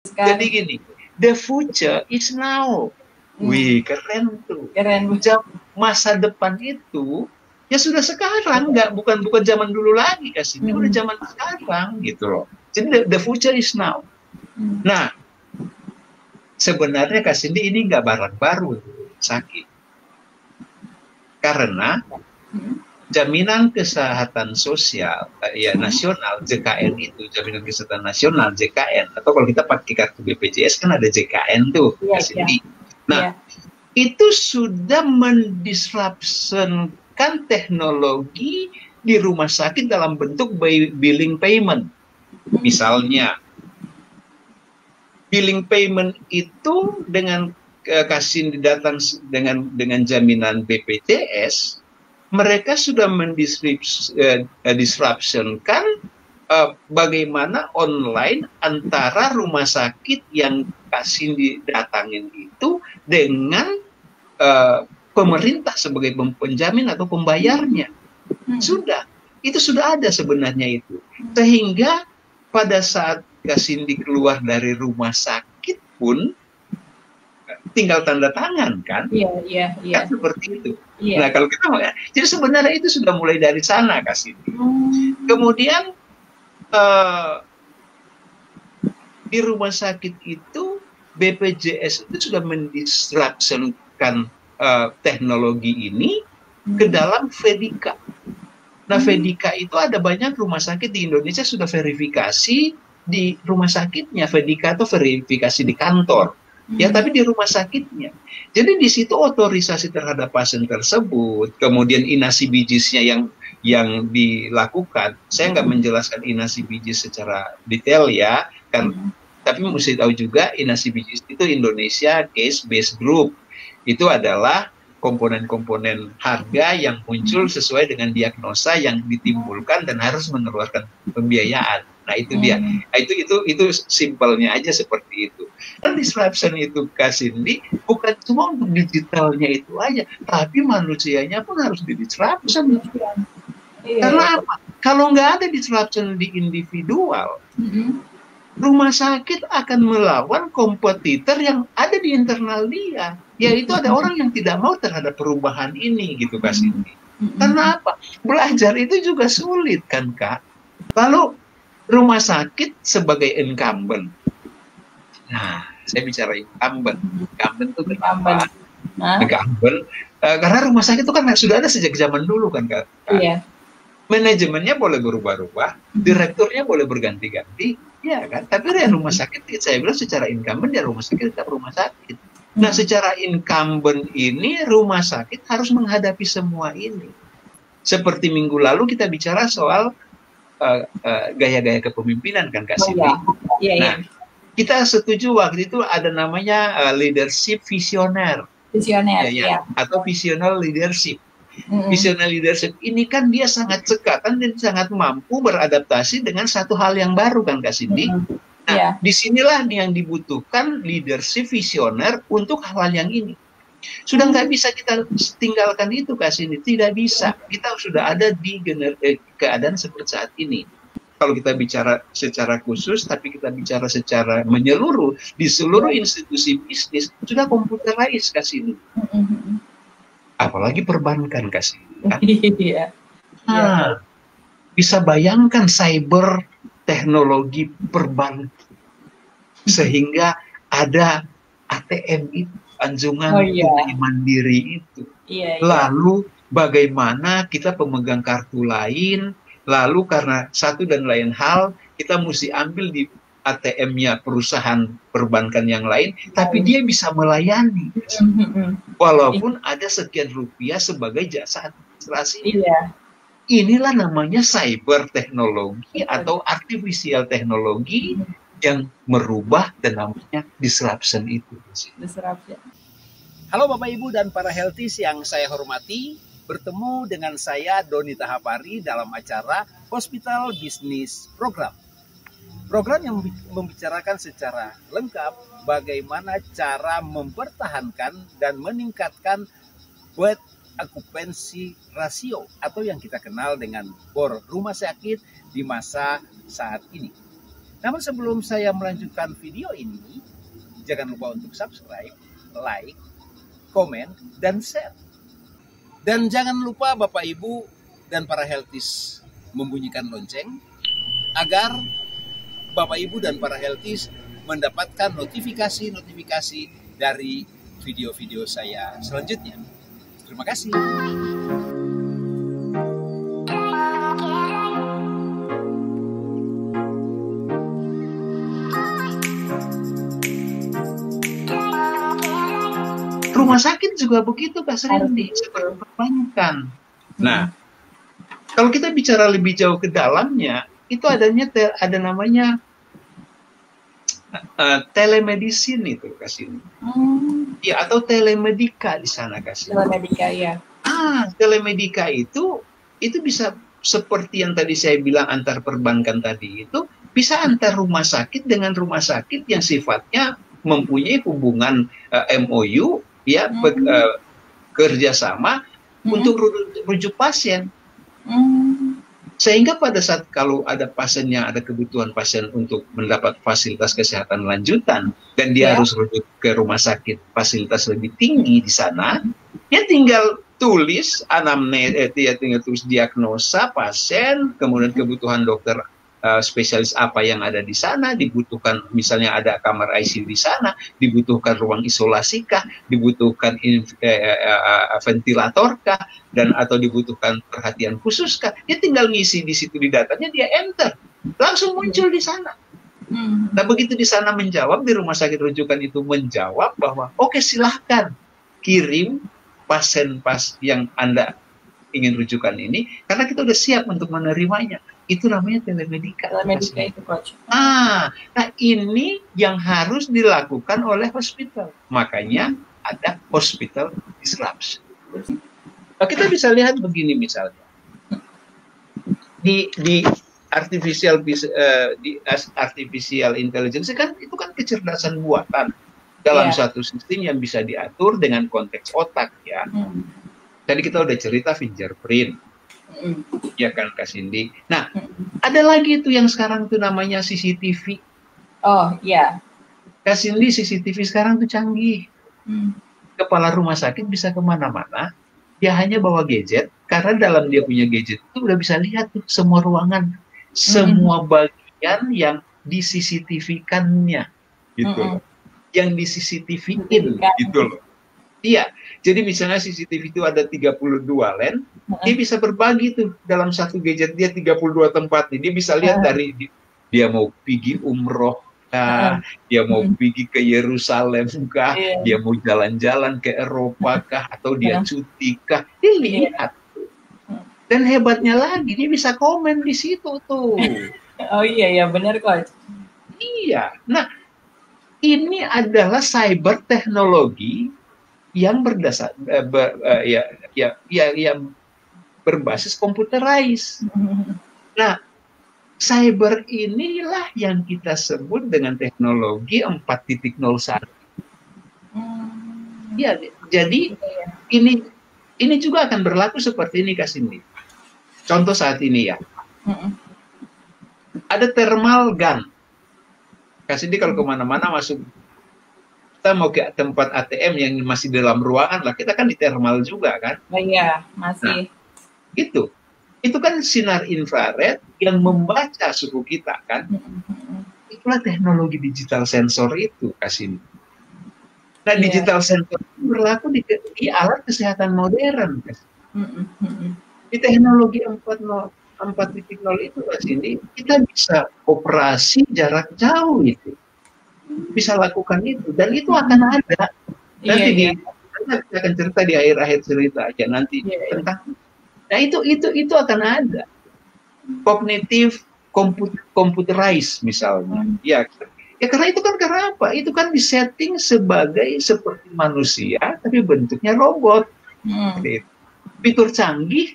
Jadi gini, the future is now. Wih, keren tuh. Keren. Masa depan itu ya sudah sekarang, bukan zaman dulu lagi, ini udah zaman sekarang gitu loh. Jadi the future is now. Nah, sebenarnya Kak Cindy ini nggak barang baru sakit. Karena jaminan kesehatan sosial nasional JKN itu, jaminan kesehatan nasional JKN, atau kalau kita pakai kartu BPJS kan ada JKN tuh, Kak Cindy. Nah, itu sudah mendisrupsikan teknologi di rumah sakit dalam bentuk billing payment. Misalnya, billing payment itu dengan kasih datang dengan jaminan BPJS, mereka sudah mendisrupsikan bagaimana online antara rumah sakit yang kasih didatangin itu dengan pemerintah sebagai penjamin atau pembayarnya. Itu sudah ada sebenarnya itu. Sehingga pada saat Kak Cindy keluar dari rumah sakit pun tinggal tanda tangan kan? Iya. Kan seperti itu. Nah, kalau kita jadi sebenarnya itu sudah mulai dari sana Kak Cindy. Kemudian di rumah sakit itu BPJS itu sudah mendisrupsikan teknologi ini ke dalam Vedika. Nah, Vedika itu ada banyak rumah sakit di Indonesia sudah verifikasi di rumah sakitnya. Vedika itu verifikasi di kantor, ya, tapi di rumah sakitnya. Jadi di situ otorisasi terhadap pasien tersebut, kemudian inasi bijisnya yang dilakukan. Saya nggak menjelaskan inasi bijis secara detail ya, kan. Tapi mesti tahu juga inasi bijis itu Indonesia Case Based Group. Itu adalah komponen-komponen harga yang muncul sesuai dengan diagnosa yang ditimbulkan dan harus mengeluarkan pembiayaan. Nah, itu dia. Nah, itu simpelnya aja seperti itu. Dan disruption itu Kak Cindy bukan cuma untuk digitalnya itu aja, tapi manusianya pun harus di-disruption. Karena apa? Kalau nggak ada disruption di individual, rumah sakit akan melawan kompetitor yang ada di internal dia. Yaitu ada orang yang tidak mau terhadap perubahan ini gitu Kak Cindy. Karena apa? Belajar itu juga sulit kan Kak. Lalu rumah sakit sebagai incumbent. Nah, saya bicara incumbent. Incumbent itu kenapa? Incumbent karena rumah sakit itu kan sudah ada sejak zaman dulu kan Kak. Iya. Manajemennya boleh berubah-ubah, direkturnya boleh berganti-ganti, ya kan? Tapi ya rumah sakit, saya bilang secara incumbent ya rumah sakit tetap rumah sakit. Nah, secara incumbent ini rumah sakit harus menghadapi semua ini. Seperti minggu lalu kita bicara soal gaya-gaya kepemimpinan kan Kak Cindy. Nah, kita setuju waktu itu ada namanya leadership visioner. Atau visional leadership. Visional leadership ini kan dia sangat cekatan dan sangat mampu beradaptasi dengan satu hal yang baru kan Kak Cindy. Nah, disinilah yang dibutuhkan leadership visioner untuk hal-hal yang ini. Sudah nggak bisa kita tinggalkan itu Kak Cindy, tidak bisa. Kita sudah ada di keadaan seperti saat ini. Kalau kita bicara secara khusus, tapi kita bicara secara menyeluruh di seluruh institusi bisnis sudah computerized Kak Cindy. Apalagi perbankan Kak Cindy. Nah, bisa bayangkan cyber teknologi perbankan sehingga ada ATM itu, anjungan tunai mandiri itu. Lalu bagaimana kita pemegang kartu lain, lalu karena satu dan lain hal kita mesti ambil di ATM-nya perusahaan perbankan yang lain, tapi dia bisa melayani walaupun ada sekian rupiah sebagai jasa administrasi. Inilah namanya cyber teknologi atau artificial teknologi yang merubah dan namanya disruption itu. Halo Bapak Ibu dan para healthies yang saya hormati, bertemu dengan saya Doni Tahapari dalam acara Hospital Business Program. Program yang membicarakan secara lengkap bagaimana cara mempertahankan dan meningkatkan bed occupancy ratio atau yang kita kenal dengan BOR rumah sakit di masa saat ini. Namun sebelum saya melanjutkan video ini, jangan lupa untuk subscribe, like, komen, dan share. Dan jangan lupa Bapak Ibu dan para healthies membunyikan lonceng agar Bapak Ibu dan para healthies mendapatkan notifikasi-notifikasi dari video-video saya selanjutnya. Terima kasih. Rumah sakit juga begitu, Kak Srindi, seperti perbankan. Nah, kalau kita bicara lebih jauh ke dalamnya, itu ada namanya telemedicine itu, Kak Srindi. Ya, atau telemedika di sana, Kak Srindi. Telemedika, ya. Telemedika itu bisa seperti yang tadi saya bilang antar perbankan tadi, itu bisa antar rumah sakit dengan rumah sakit yang sifatnya mempunyai hubungan MOU, ya, kerjasama untuk rujuk pasien. Sehingga pada saat kalau ada pasiennya, ada kebutuhan pasien untuk mendapat fasilitas kesehatan lanjutan dan dia harus rujuk ke rumah sakit fasilitas lebih tinggi di sana, dia tinggal tulis dia tinggal tulis diagnosa pasien, kemudian kebutuhan dokter spesialis apa yang ada di sana, dibutuhkan misalnya ada kamar ICU di sana, dibutuhkan ruang isolasi kah, dibutuhkan ventilator kah, dan atau dibutuhkan perhatian khusus kah, dia tinggal ngisi di situ di datanya, dia enter, langsung muncul di sana. Nah, begitu di sana menjawab, di rumah sakit rujukan itu menjawab bahwa oke, silahkan kirim pasien yang Anda ingin rujukan ini, karena kita udah siap untuk menerimanya. Itu namanya telemedika. Telemedika itu, Coach. Nah, ini yang harus dilakukan oleh hospital. Makanya ada hospital disruption. Nah, kita bisa lihat begini misalnya. Di artificial intelligence kan itu kan kecerdasan buatan dalam satu sistem yang bisa diatur dengan konteks otak, ya. Tadi kita udah cerita fingerprint, ya kan, Kak Cindy. Nah, ada lagi tuh yang sekarang tuh namanya CCTV. Oh, iya. Kak Cindy, CCTV sekarang tuh canggih. Kepala rumah sakit bisa kemana-mana, dia hanya bawa gadget, karena dalam dia punya gadget itu udah bisa lihat tuh semua ruangan, semua bagian yang di CCTV-kannya, gitu loh. Yang di CCTV-in, gitu loh. Iya, jadi misalnya CCTV itu ada 32 lens, dia bisa berbagi tuh dalam satu gadget dia 32 tempat nih. Dia bisa lihat dari dia mau pergi umroh kah, dia mau pergi ke Yerusalem kah, dia mau jalan-jalan ke Eropa kah, atau dia cuti kah, dia lihat. Dan hebatnya lagi, dia bisa komen di situ tuh. Oh iya, benar, Coach. Iya, nah ini adalah cyber teknologi yang berbasis computerized. Nah, cyber inilah yang kita sebut dengan teknologi 4.01. Ya, jadi ini juga akan berlaku seperti ini, Kak Cindy. Contoh saat ini, ya. Ada thermal gun. Kak Cindy kalau kemana-mana masuk, kita mau ke tempat ATM yang masih dalam ruangan lah, kita kan di thermal juga kan? Oh iya, masih. Nah, itu kan sinar infrared yang membaca suhu kita kan? Itulah teknologi digital sensor itu, Kasih. Nah, digital sensor itu berlaku di alat kesehatan modern, Kasih. Di teknologi 4.0 itu, Kasih, kita bisa operasi jarak jauh itu. Bisa lakukan itu, dan itu akan ada nanti kita akan cerita di akhir-akhir cerita aja nanti tentang. Nah, itu akan ada kognitif computerized misalnya, ya karena itu kan karena apa? Itu kan disetting sebagai seperti manusia tapi bentuknya robot. Fitur canggih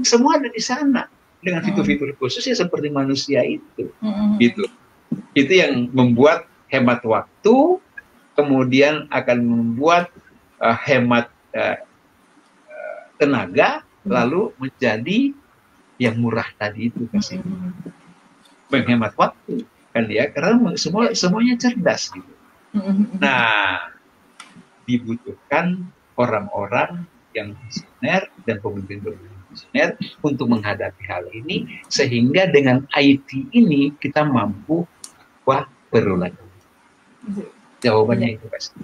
semua ada di sana dengan fitur-fitur khusus ya seperti manusia itu. Itu yang membuat hemat waktu, kemudian akan membuat hemat tenaga, lalu menjadi yang murah tadi itu, Kasih. Menghemat waktu. kan ya, karena semuanya cerdas gitu. Nah, dibutuhkan orang-orang yang visioner dan pemimpin-pemimpin visioner untuk menghadapi hal ini, sehingga dengan IT ini kita mampu, wah perlu lagi. Jawabannya itu pasti.